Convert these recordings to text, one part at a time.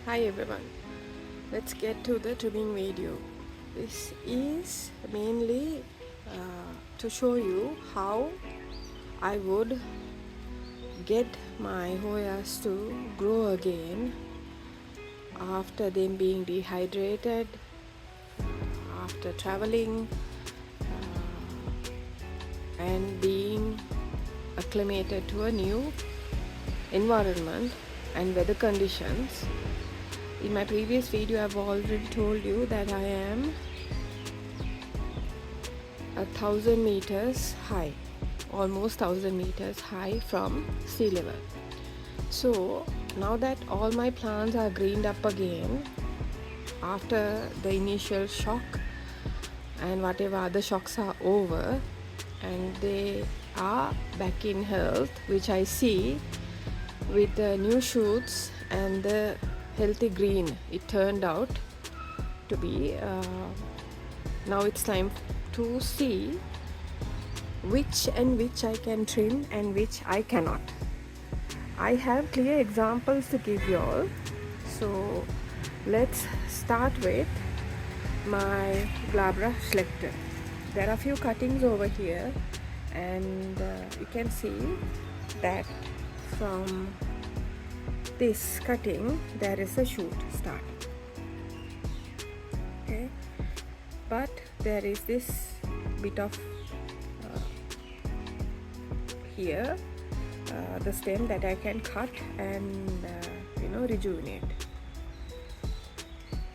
Hi everyone, let's get to the trimming video. This is mainly to show you how I would get my hoyas to grow again after them being dehydrated, after traveling and being acclimated to a new environment and weather conditions. In my previous video, I've already told you that I am 1,000 meters high, almost 1,000 meters high from sea level. So now that all my plants are greened up again after the initial shock and whatever other shocks are over, and they are back in health, which I see with the new shoots and the healthy green it turned out to be. Now it's time to see which I can trim and which I cannot. I have clear examples to give you all. So let's start with my glabra schlechter. There are few cuttings over here, and you can see that from this cutting there is a shoot start. Okay, but there is this bit of here the stem that I can cut and rejuvenate.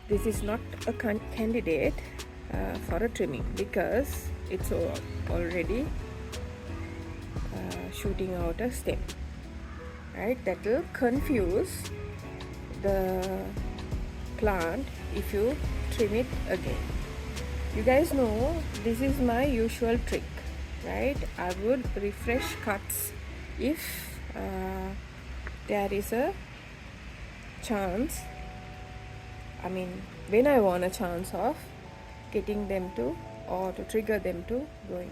This is not a candidate for a trimming because it's already shooting out a stem. Right, that will confuse the plant if you trim it again. You guys know this is my usual trick, right? I would refresh cuts if there is a chance, when I want a chance of getting them to, or to trigger them to growing.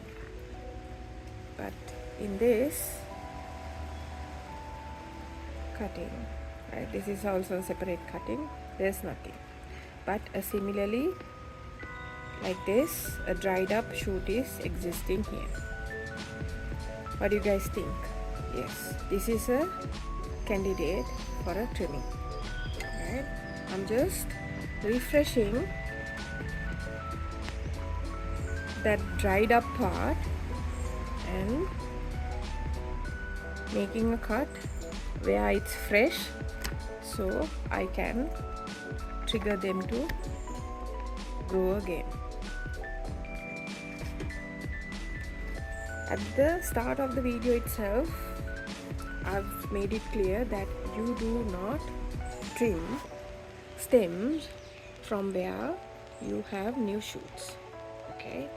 But in this cutting, right, this is also a separate cutting, there's nothing, but similarly like this a dried up shoot is existing here. What do you guys think? Yes, this is a candidate for a trimming. Right, I'm just refreshing that dried up part and making a cut where it's fresh, so I can trigger them to grow again. At the start of the video itself, I've made it clear that you do not trim stems from where you have new shoots. Okay,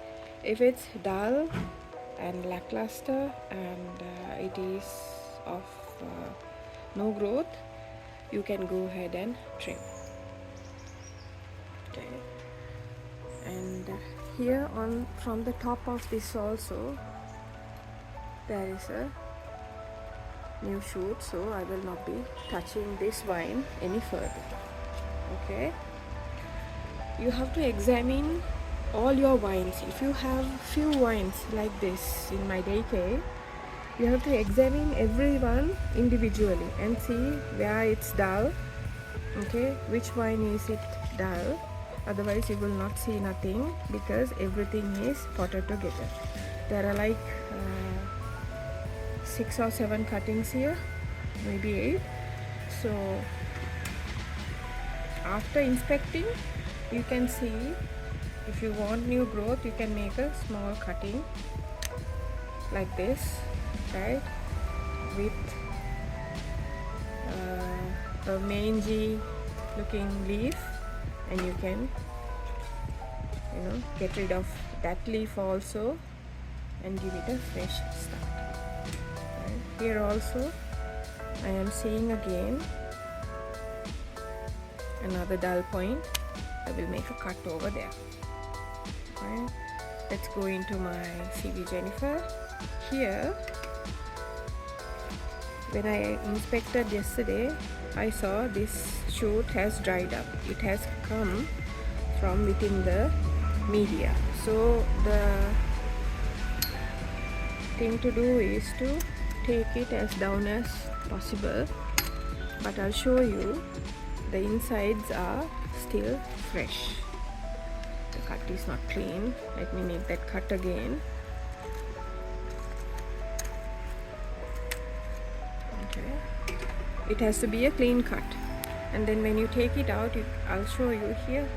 if it's dull and lackluster and it is of no growth, you can go ahead and trim. Okay, and here on from the top of this also there is a new shoot, so I will not be touching this vine any further. Okay, you have to examine all your vines. If you have few vines like this in my daycare, you have to examine every one individually and see where it's dull. Okay, which vine is it dull? Otherwise you will not see nothing because everything is potted together. There are like 6 or 7 cuttings here, maybe 8. So after inspecting, you can see if you want new growth, you can make a small cutting like this, right, with a mangy looking leaf, and you can get rid of that leaf also and give it a fresh start. Right. Here also I am seeing again another dull point. I will make a cut over there. Right. Let's go into my CV Jennifer. Here when I inspected yesterday, I saw this shoot has dried up. It has come from within the media. So the thing to do is to take it as down as possible, but I'll show you the insides are still fresh. The cut is not clean. Let me make that cut again. Okay, it has to be a clean cut, and then when you take it out, I'll show you here.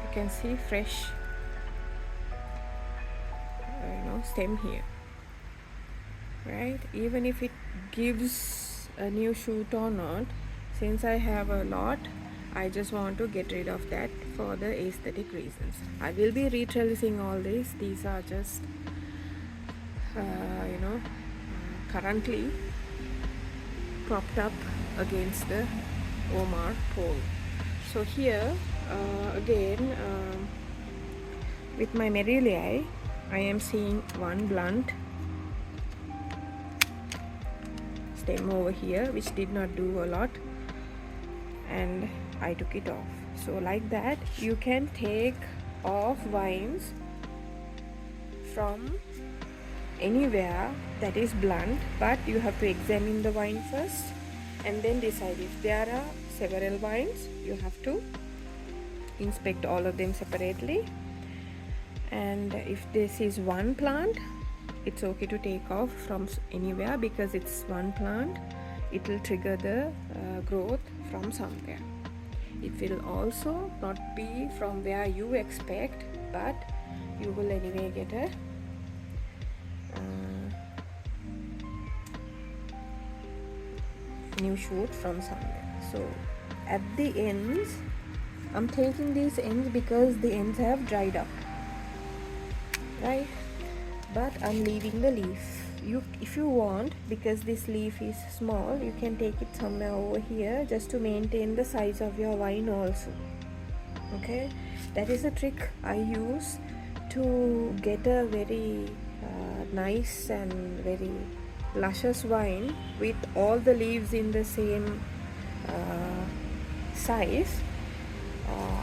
You can see fresh stem here, right? Even if it gives a new shoot or not, since I have a lot, I just want to get rid of that for the aesthetic reasons. I will be retrellising all this. These are just currently propped up against the Omar pole. So here again with my Merillii, I am seeing one blunt stem over here which did not do a lot, and I took it off. So like that you can take off vines from anywhere that is blunt, but you have to examine the vine first and then decide. If there are several vines, you have to inspect all of them separately, and if this is one plant, it's okay to take off from anywhere because it's one plant. It will trigger the growth from somewhere. It will also not be from where you expect, but you will anyway get a new shoot from somewhere. So at the ends, I'm taking these ends because the ends have dried up, right? But I'm leaving the leaf. If you want, because this leaf is small, you can take it somewhere over here just to maintain the size of your vine also. Okay, that is a trick I use to get a very nice and very luscious vine with all the leaves in the same size.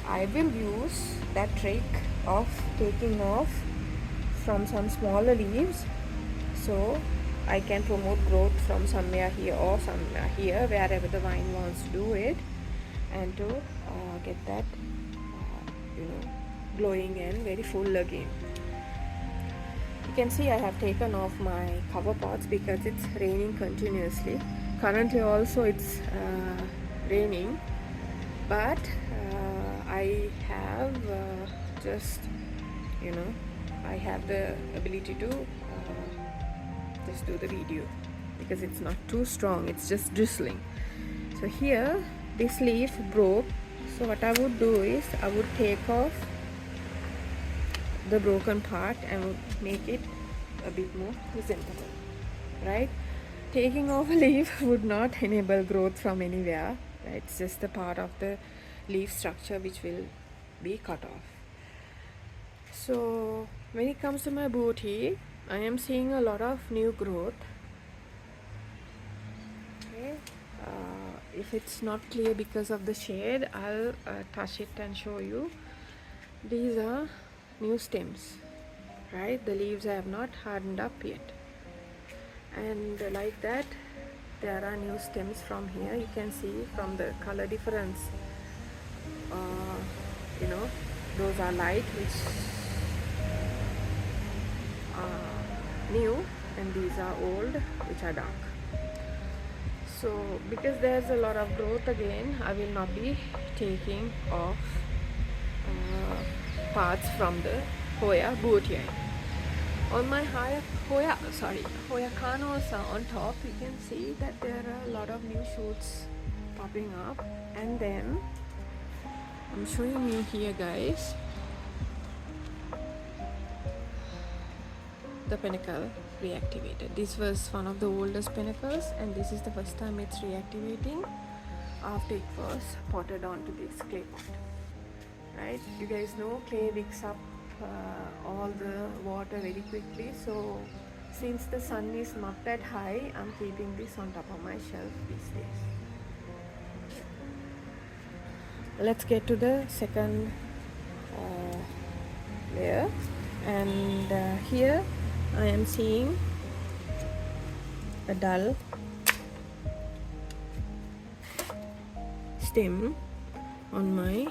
I will use that trick of taking off from some smaller leaves, so I can promote growth from somewhere here or somewhere here, wherever the vine wants to do it, and to get that glowing and very full again. You can see I have taken off my cover pots because it's raining continuously. Currently also it's raining, but I have I have the ability to just do the video because it's not too strong, it's just drizzling. So here this leaf broke, so what I would do is I would take off the broken part and would make it a bit more presentable, right? Taking off a leaf would not enable growth from anywhere, right? It's just a part of the leaf structure which will be cut off. So when it comes to my booty, I am seeing a lot of new growth. Okay. If it's not clear because of the shade, I'll touch it and show you. These are new stems, right? The leaves have not hardened up yet, and like that there are new stems from here. You can see from the color difference, those are light, which are new, and these are old, which are dark. So because there's a lot of growth again, I will not be taking off parts from the Hoya booty. On my Hoya canos on top, you can see that there are a lot of new shoots popping up, and then I'm showing you here, guys, the pinnacle reactivated. This was one of the oldest pinnacles, and this is the first time it's reactivating after it was potted onto this clay pot, right? You guys know clay wicks up all the water very quickly, so since the sun is not that high, I'm keeping this on top of my shelf these days. Let's get to the second layer, and here I am seeing a dull stem on my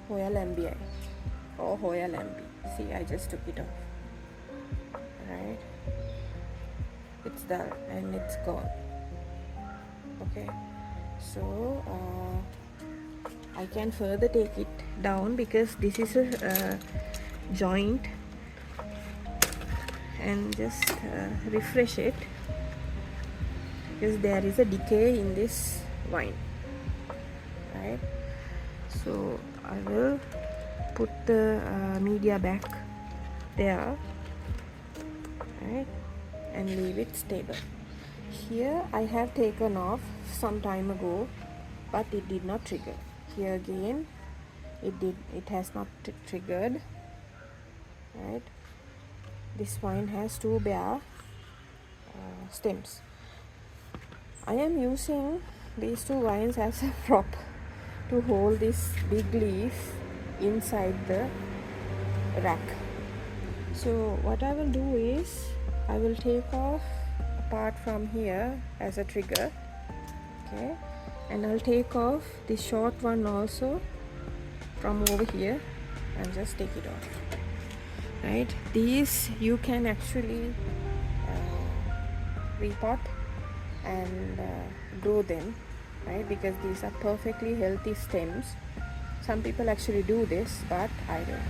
Hoya lambii or Hoya lambii. See, I just took it off. Right? It's dull and it's gone. Okay, so I can further take it down because this is a joint, and just refresh it because there is a decay in this vine. Right, so I will put the media back there, right, and leave it stable. Here I have taken off some time ago, but it did not trigger. Here again it has not triggered. Right, this vine has two bare stems. I am using these two vines as a prop to hold this big leaf inside the rack. So what I will do is I will take off a part from here as a trigger, okay, and I'll take off the short one also from over here and just take it off. Right, these you can actually repot and grow them, right, because these are perfectly healthy stems. Some people actually do this, but I don't.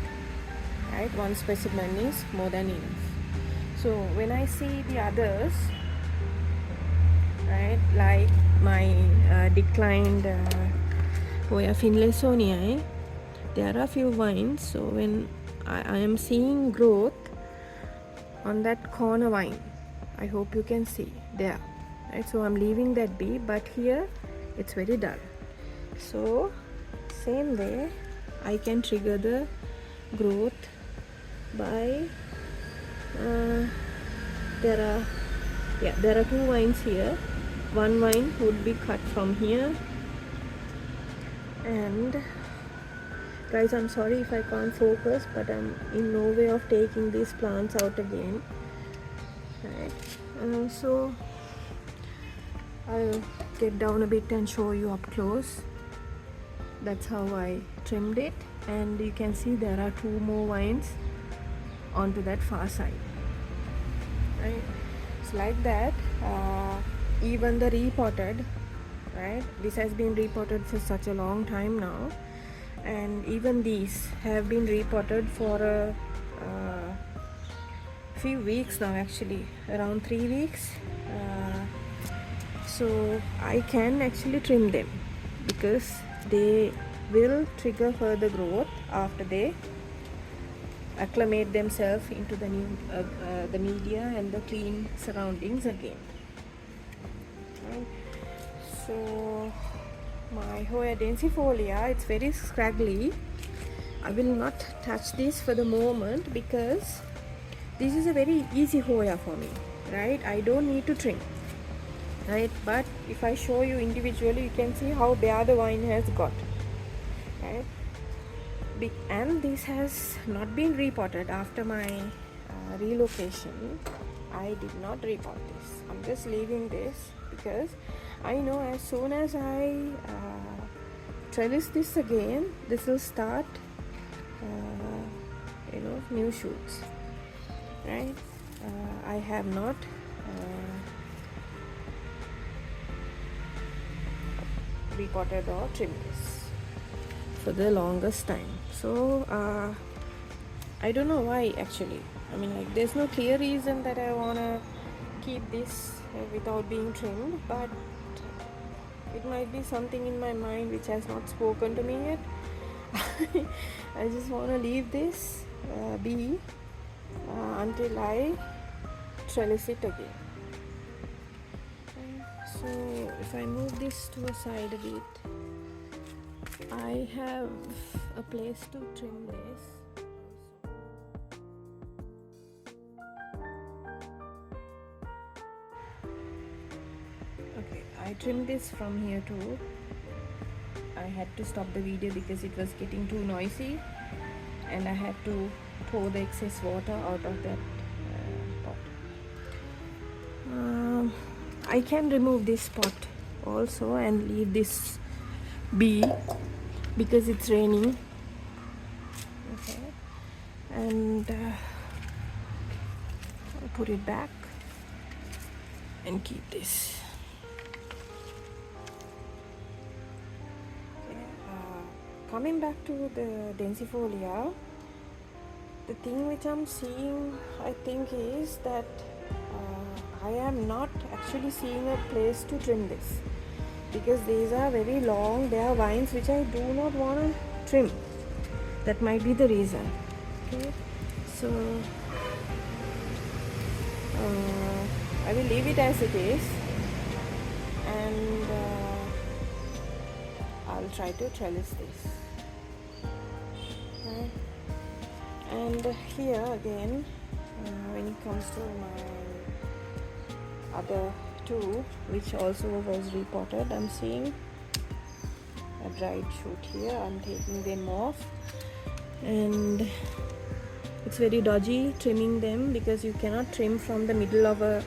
Right, one specimen is more than enough. So when I see the others, right, like my declined Hoya finlaysonii, there are few vines. So when I am seeing growth on that corner vine, I hope you can see there. Right, so I'm leaving that be, but here it's very dull. So same way I can trigger the growth by there are two vines here. One vine would be cut from here, and guys, I'm sorry if I can't focus, but I'm in no way of taking these plants out again. Right, so I'll get down a bit and show you up close. That's how I trimmed it, and you can see there are two more vines onto that far side. Right, it's like that. Even the repotted, right, this has been repotted for such a long time now, and even these have been repotted for a few weeks now, actually around 3 weeks. So I can actually trim them because they will trigger further growth after they acclimate themselves into the new the media and the clean surroundings again. Right. So my Hoya densifolia, it's very scraggly. I will not touch this for the moment because this is a very easy Hoya for me. Right, I don't need to trim. Right, but if I show you individually, you can see how bare the vine has got. Right, and this has not been repotted after my relocation. I did not repot this. I'm just leaving this because I know as soon as I trellis this again, this will start new shoots. Right, I have not repotted or trimmed this for the longest time. So I don't know why actually. I mean, like, there's no clear reason that I wanna keep this without being trimmed, but it might be something in my mind which has not spoken to me yet. I just wanna leave this be until I trellis it again. So if I move this to a side a bit, I have a place to trim this. trim this from here too. I had to stop the video because it was getting too noisy, and I had to pour the excess water out of that pot. I can remove this pot also and leave this be because it's raining. Okay, and I'll put it back and keep this. Coming back to the densifolia, the thing which I'm seeing, I think, is that I am not actually seeing a place to trim this, because these are very long. They are vines which I do not want to trim. That might be the reason. Okay, so I will leave it as it is, and I'll try to trellis this. Right. And here again, when it comes to my other two, which also was repotted, I'm seeing a dried shoot here. I'm taking them off, and it's very dodgy trimming them because you cannot trim from the middle of a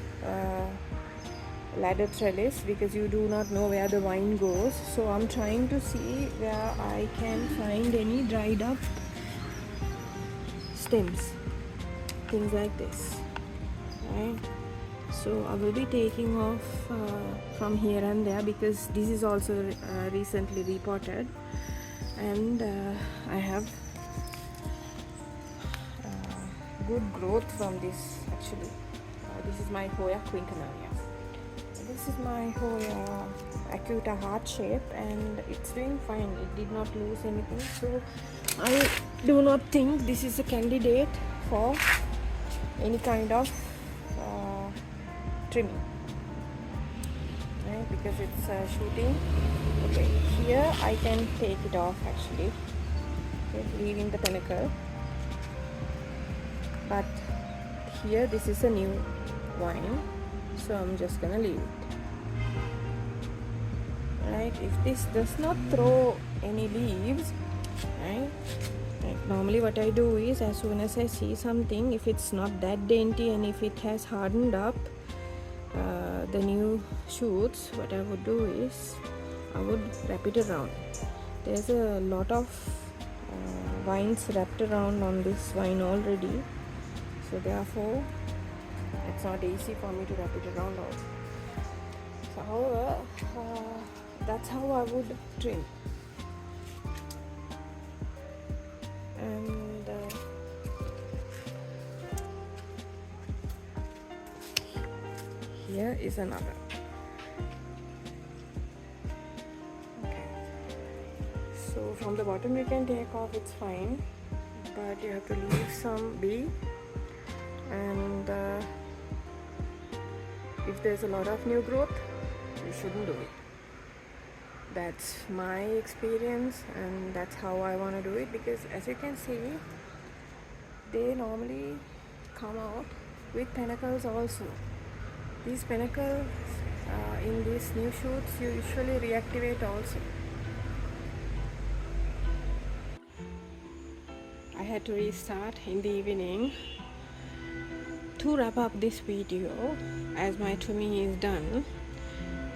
ladder trellis because you do not know where the vine goes. So I'm trying to see where I can find any dried up stems, things like this, right? So I will be taking off from here and there because this is also recently repotted, and I have good growth from this actually. This is my Hoya quinquennaria. This is my Hoya acuta heart shape, and it's doing fine. It did not lose anything, so I do not think this is a candidate for any kind of trimming, right? Because it's shooting. Okay, here I can take it off actually, okay, leaving the panicle. But here this is a new vine, so I'm just gonna leave it. Right, if this does not throw any leaves, right, like normally what I do is, as soon as I see something, if it's not that dainty and if it has hardened up the new shoots, what I would do is I would wrap it around. There's a lot of vines wrapped around on this vine already, so therefore it's not easy for me to wrap it around also. So however, that's how I would trim. And here is another. Okay, so from the bottom you can take off, it's fine, but you have to leave some be, and if there's a lot of new growth, you shouldn't do it. That's my experience, and that's how I want to do it, because as you can see, they normally come out with panicles also. These panicles in these new shoots you usually reactivate also. I had to restart in the evening to wrap up this video as my trimming is done.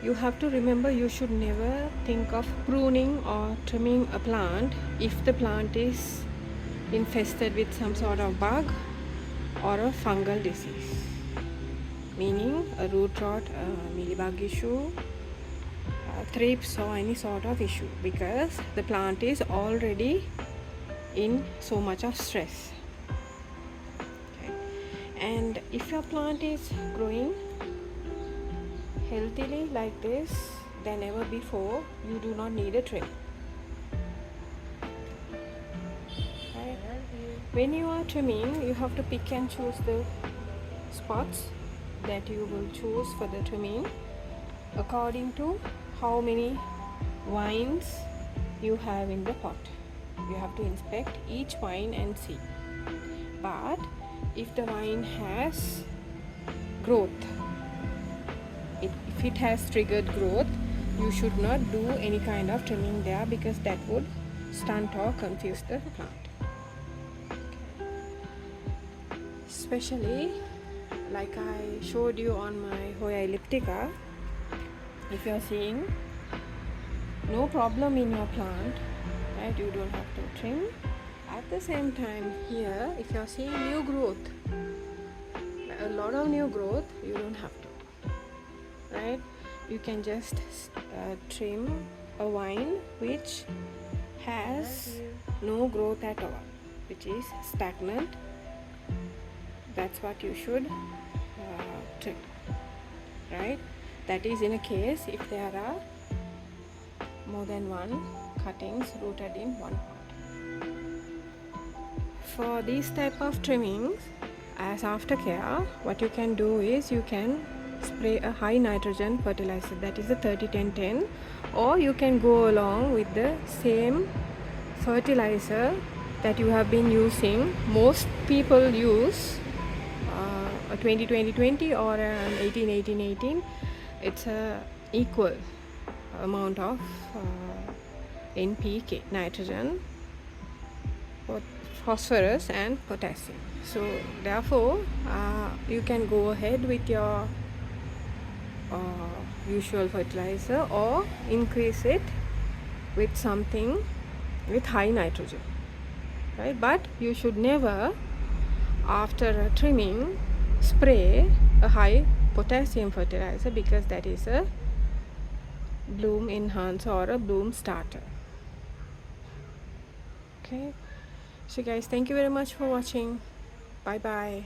You have to remember, you should never think of pruning or trimming a plant if the plant is infested with some sort of bug or a fungal disease, meaning a root rot, a mealybug issue, thrips, or any sort of issue, because the plant is already in so much of stress. Okay. And if your plant is growing healthily like this than ever before, you do not need a trim. Right? When you are trimming, you have to pick and choose the spots that you will choose for the trimming according to how many vines you have in the pot. You have to inspect each vine and see. But if the vine has growth, if it has triggered growth, you should not do any kind of trimming there, because that would stunt or confuse the plant. Especially like I showed you on my Hoya elliptica, if you're seeing no problem in your plant, right, you don't have to trim. At the same time here, if you're seeing new growth, a lot of new growth, you don't have to, right? You can just trim a vine which has no growth at all, which is stagnant. That's what you should trim, right? That is in a case if there are more than one cuttings rooted in one pot. For these type of trimmings, as aftercare, what you can do is you can spray a high nitrogen fertilizer, that is a 30-10-10, or you can go along with the same fertilizer that you have been using. Most people use a 20-20-20 or an 18-18-18. It's a equal amount of NPK, nitrogen, phosphorus and potassium. So therefore you can go ahead with your usual fertilizer or increase it with something with high nitrogen, right? But you should never, after trimming, spray a high potassium fertilizer, because that is a bloom enhancer or a bloom starter. Okay, so guys, thank you very much for watching. Bye bye.